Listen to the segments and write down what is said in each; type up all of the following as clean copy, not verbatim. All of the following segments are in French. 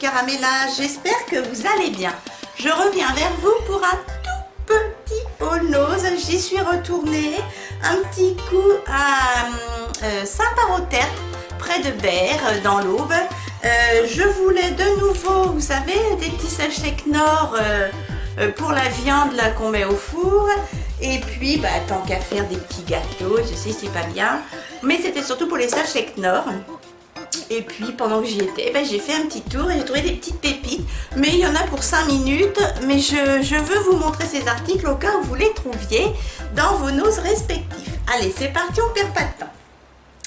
caramellage, j'espère que vous allez bien. Je reviens vers vous pour un tout petit bolose. J'y suis retournée un petit coup à Saint-Paroterte, près de Berre, dans l'Aube. Je voulais de nouveau, vous savez, des petits sachets Knorr pour la viande là qu'on met au four. Et puis, bah, tant qu'à faire des petits gâteaux, je sais c'est pas bien, mais c'était surtout pour les sachets Knorr. Et puis pendant que j'y étais, ben, j'ai fait un petit tour et j'ai trouvé des petites pépites. Mais il y en a pour 5 minutes. Mais je veux vous montrer ces articles au cas où vous les trouviez dans vos noses respectifs. Allez, c'est parti, on perd pas de temps.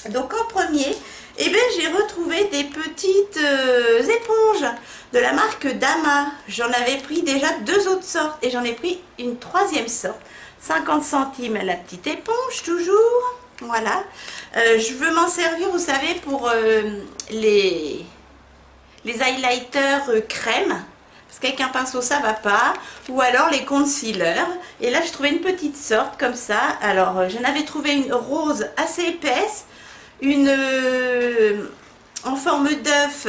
Donc en premier, eh ben, j'ai retrouvé des petites éponges de la marque Dama. J'en avais pris déjà 2 autres sortes et j'en ai pris une 3e sorte. 50 centimes la petite éponge toujours. Voilà, je veux m'en servir, vous savez, pour les highlighters crème, parce qu'avec un pinceau ça va pas, ou alors les concealers. Et là, je trouvais une petite sorte comme ça. Alors, j'en avais trouvé une rose assez épaisse, une en forme d'œuf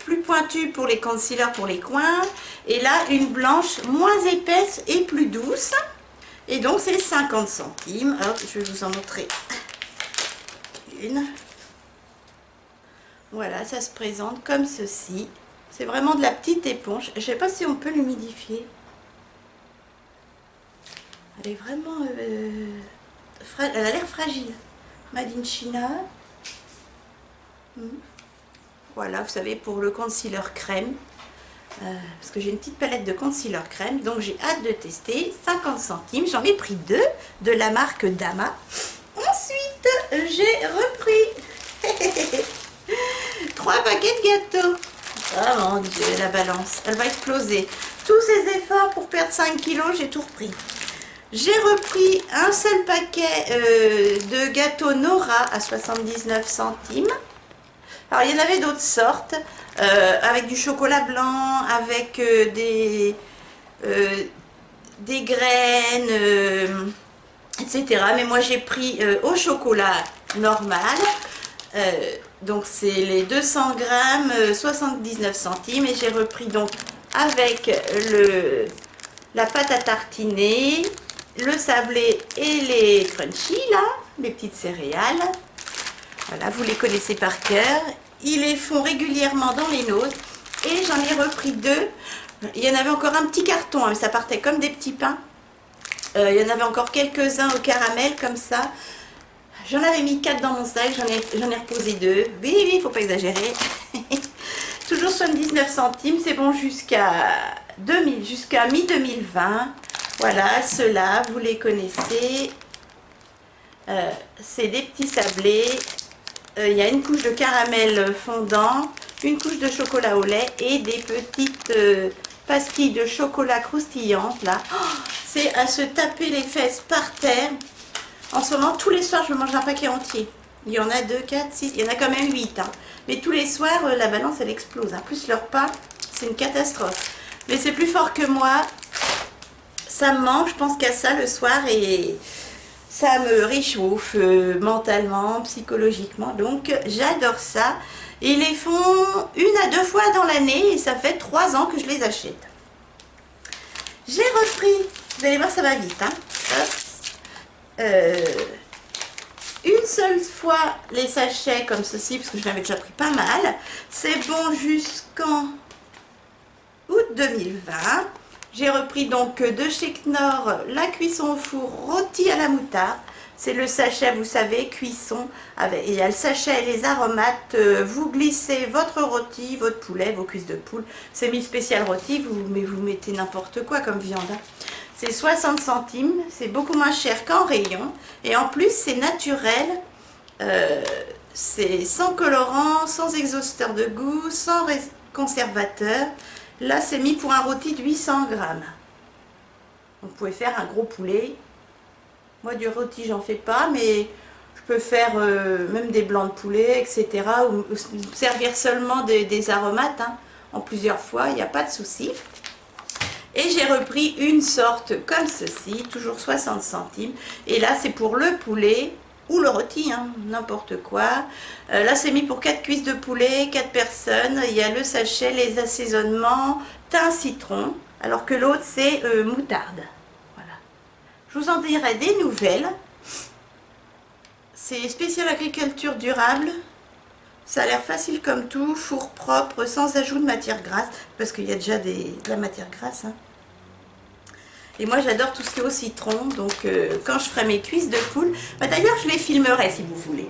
plus pointue pour les concealers pour les coins, et là, une blanche moins épaisse et plus douce. Et donc, c'est 50 centimes. Hop, je vais vous en montrer une. Voilà, ça se présente comme ceci. C'est vraiment de la petite éponge. Je ne sais pas si on peut l'humidifier. Elle est vraiment... elle a l'air fragile. Made in China. Voilà, vous savez, pour le concealer crème. Parce que j'ai une petite palette de concealer crème, donc j'ai hâte de tester. 50 centimes, j'en ai pris 2 de la marque Dama. Ensuite, j'ai repris 3 paquets de gâteaux. Ah mon Dieu, la balance, elle va exploser. Tous ces efforts pour perdre 5 kilos, j'ai tout repris. J'ai repris un seul paquet de gâteaux Nora à 79 centimes. Alors, il y en avait d'autres sortes, avec du chocolat blanc, avec des graines, etc. Mais moi, j'ai pris au chocolat normal. Donc, c'est les 200 grammes, 79 centimes. Et j'ai repris donc avec la pâte à tartiner, le sablé et les crunchy, là, les petites céréales. Voilà, vous les connaissez par cœur. Ils les font régulièrement dans les noses. Et j'en ai repris 2. Il y en avait encore un petit carton, hein, mais ça partait comme des petits pains. Il y en avait encore quelques-uns au caramel, comme ça. J'en avais mis 4 dans mon sac, j'en ai reposé 2. Oui, il ne faut pas exagérer. Toujours 79 centimes, c'est bon jusqu'à mi-2020. Voilà, ceux-là, vous les connaissez. C'est des petits sablés. Il y a une couche de caramel fondant, une couche de chocolat au lait et des petites pastilles de chocolat croustillantes là. Oh, c'est à se taper les fesses par terre. En ce moment, tous les soirs, je mange un paquet entier. Il y en a 2, 4, 6, il y en a quand même 8. Hein. Mais tous les soirs, la balance, elle explose. En plus, le repas, c'est une catastrophe. Mais c'est plus fort que moi. Ça me manque, je pense qu'à ça le soir et... ça me réchauffe mentalement, psychologiquement, donc j'adore ça. Ils les font 1 à 2 fois dans l'année et ça fait 3 ans que je les achète. J'ai repris, vous allez voir ça va vite, hein. Une seule fois les sachets comme ceci, parce que je l'avais déjà pris pas mal. C'est bon jusqu'en août 2020. J'ai repris donc de chez Knorr la cuisson au four rôti à la moutarde. C'est le sachet, vous savez, cuisson. Il y a le sachet et les aromates. Vous glissez votre rôti, votre poulet, vos cuisses de poule. C'est mis spécial rôti, mais vous mettez n'importe quoi comme viande. Hein. C'est 60 centimes, c'est beaucoup moins cher qu'en rayon. Et en plus, c'est naturel. C'est sans colorant, sans exhausteur de goût, sans conservateur. Là, c'est mis pour un rôti de 800 grammes. Vous pouvez faire un gros poulet. Moi, du rôti, j'en fais pas, mais je peux faire même des blancs de poulet, etc. Ou servir seulement des aromates, hein, en plusieurs fois, il n'y a pas de souci. Et j'ai repris une sorte comme ceci, toujours 60 centimes. Et là, c'est pour le poulet. ou le rôti, hein, n'importe quoi. Là, c'est mis pour 4 cuisses de poulet, 4 personnes. Il y a le sachet, les assaisonnements, thym, citron, alors que l'autre, c'est moutarde. Voilà. Je vous en dirai des nouvelles. C'est spécial agriculture durable. Ça a l'air facile comme tout, four propre, sans ajout de matière grasse, parce qu'il y a déjà de la matière grasse. Hein. Et moi j'adore tout ce qui est au citron, donc quand je ferai mes cuisses de poule, bah, d'ailleurs je les filmerai si vous voulez.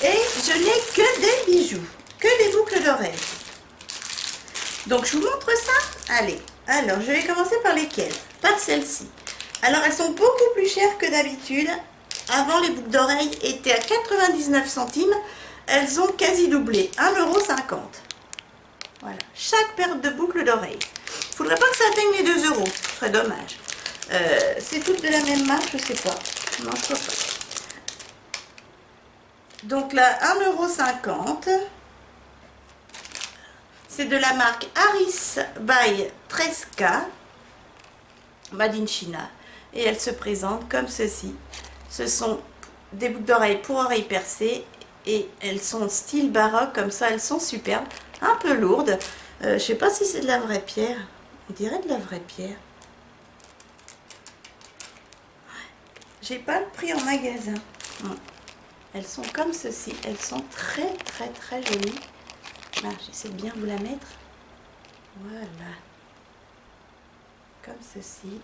Et je n'ai que des bijoux, que des boucles d'oreilles. Donc je vous montre ça. Allez, alors je vais commencer par lesquelles? Par celles-ci. Alors elles sont beaucoup plus chères que d'habitude. Avant les boucles d'oreilles étaient à 99 centimes. Elles ont quasi doublé, 1,50 €. Voilà, chaque paire de boucles d'oreilles. Il ne faudrait pas que ça atteigne les 2 €, ce serait dommage. C'est toutes de la même marque, je sais pas. Non, je crois pas. Donc là, 1,50 €. C'est de la marque Harris by Tresca, Made in China. Et elle se présente comme ceci. Ce sont des boucles d'oreilles pour oreilles percées. Et elles sont style baroque, comme ça, elles sont superbes. Un peu lourdes. Je sais pas si c'est de la vraie pierre. On dirait de la vraie pierre. J'ai pas le prix en magasin. Elles sont comme ceci. Elles sont très très très jolies. Là, j'essaie de bien vous la mettre. Voilà. Comme ceci.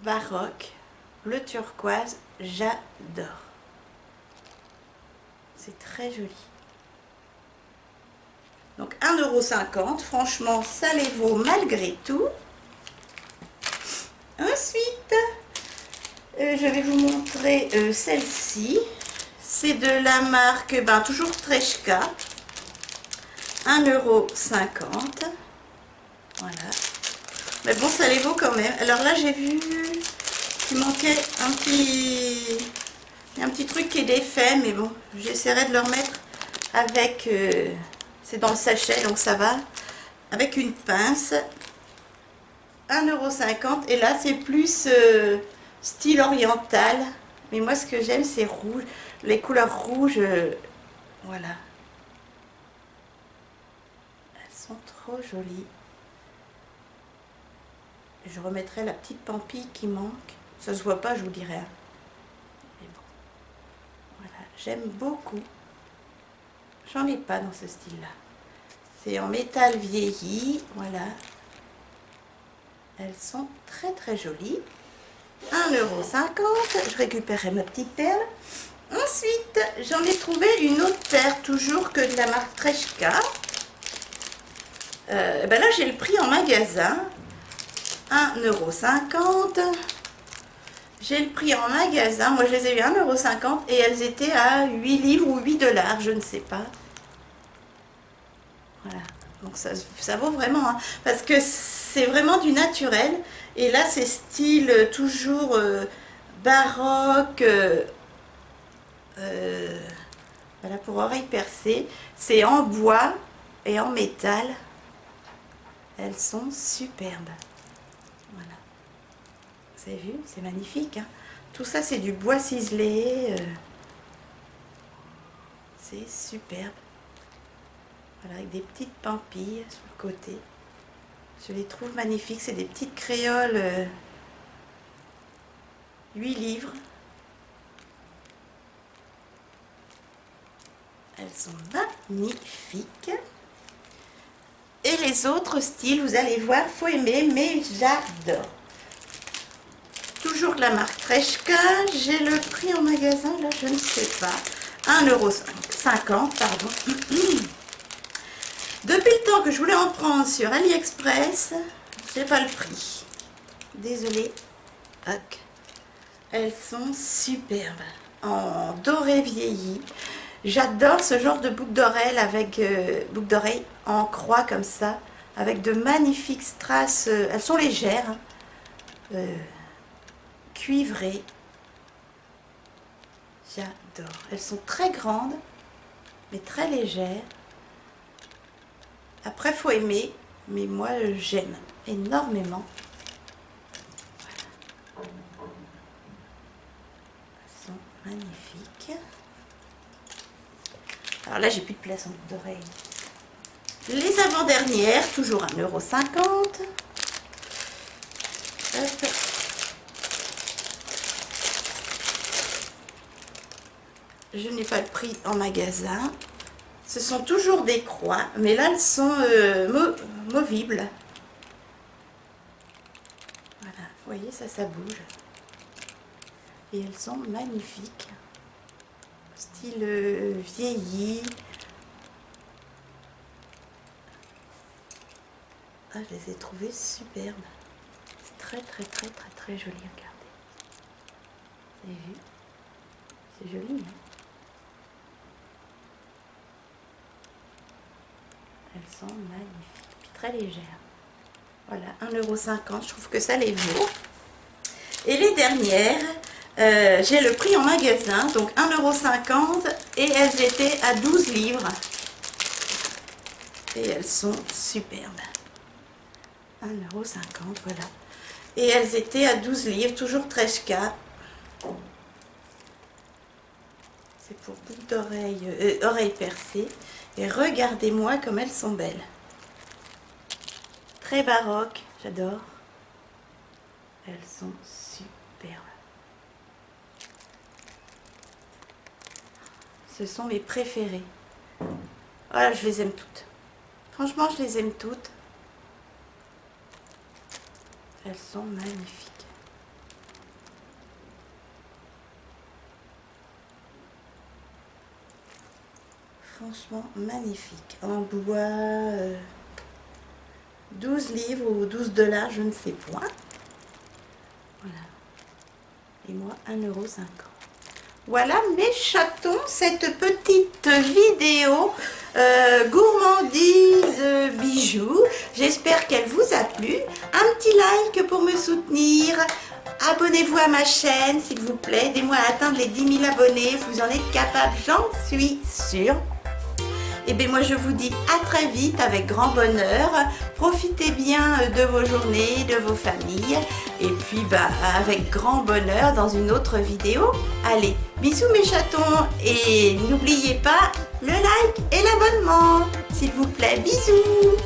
Baroque. Bleu turquoise. J'adore. C'est très joli. Donc 1,50 €. Franchement, ça les vaut malgré tout. Ensuite, je vais vous montrer celle-ci. C'est de la marque, toujours Tresca. 1,50 €. Voilà. Mais bon, ça les vaut quand même. Alors là, j'ai vu qu'il manquait un petit truc qui est défait, mais bon, j'essaierai de le remettre avec, c'est dans le sachet, donc ça va, avec une pince. 1,50 €, et là c'est plus style oriental, mais moi ce que j'aime c'est rouge, les couleurs rouges, voilà. Elles sont trop jolies. Je remettrai la petite pampille qui manque, ça se voit pas, je vous dirai. Mais bon. Voilà, j'aime beaucoup. J'en ai pas dans ce style-là. C'est en métal vieilli, voilà. Elles sont très très jolies. 1,50 €. Je récupérerai ma petite perle. Ensuite, j'en ai trouvé une autre paire, toujours que de la marque Tresca. Là, j'ai le prix en magasin. 1,50 €. J'ai le prix en magasin, moi je les ai eu 1,50 € et elles étaient à 8 livres ou 8 $, je ne sais pas. Voilà, donc ça vaut vraiment, hein, parce que c'est vraiment du naturel. Et là c'est style toujours baroque, voilà, pour oreilles percées. C'est en bois et en métal. Elles sont superbes. Voilà. Vous avez vu, c'est magnifique. Hein. Tout ça, c'est du bois ciselé. C'est superbe. Voilà, avec des petites pampilles sur le côté. Je les trouve magnifiques. C'est des petites créoles 8 livres. Elles sont magnifiques. Et les autres styles, vous allez voir, faut aimer, mais j'adore. Toujours de la marque Tresca. J'ai le prix en magasin, là, je ne sais pas. 1,50 €, pardon. Depuis le temps que je voulais en prendre sur AliExpress, j'ai pas le prix. Désolée. Tac. Elles sont superbes. En doré vieilli. J'adore ce genre de boucle d'oreille avec boucle d'oreille en croix comme ça, avec de magnifiques strass. Elles sont légères, hein, cuivrées. J'adore. Elles sont très grandes, mais très légères. Après, faut aimer, mais moi j'aime énormément. Voilà. Elles magnifique. Alors là, j'ai plus de place en boucle d'oreille. Les avant-dernières, toujours 1,50 €. Hop. Je n'ai pas le prix en magasin. Ce sont toujours des croix, mais là, elles sont movibles. Voilà, vous voyez, ça bouge. Et elles sont magnifiques. Style vieilli. Ah, je les ai trouvées superbes. C'est très joli, regardez. Vous avez vu? C'est joli, hein? Elles sont magnifiques, puis très légères. Voilà, 1,50 €, je trouve que ça les vaut. Et les dernières, j'ai le prix en magasin, donc 1,50 € et elles étaient à 12 livres. Et elles sont superbes. 1,50 €, voilà. Et elles étaient à 12 livres, toujours 13K. C'est pour boucle d'oreille, oreille percée. Et regardez-moi comme elles sont belles. Très baroque, j'adore. Elles sont superbes. Ce sont mes préférées. Voilà, je les aime toutes. Franchement, je les aime toutes. Elles sont magnifiques. Franchement magnifique, en bois, 12 livres ou 12 $, je ne sais point. Voilà. Et moi, 1,50 €. Voilà mes chatons, cette petite vidéo gourmandise bijoux. J'espère qu'elle vous a plu. Un petit like pour me soutenir. Abonnez-vous à ma chaîne, s'il vous plaît. Aidez-moi à atteindre les 10 000 abonnés. Vous en êtes capable, j'en suis sûre. Et bien moi je vous dis à très vite avec grand bonheur. Profitez bien de vos journées, de vos familles. Et puis avec grand bonheur dans une autre vidéo. Allez, bisous mes chatons. Et n'oubliez pas le like et l'abonnement. S'il vous plaît, bisous.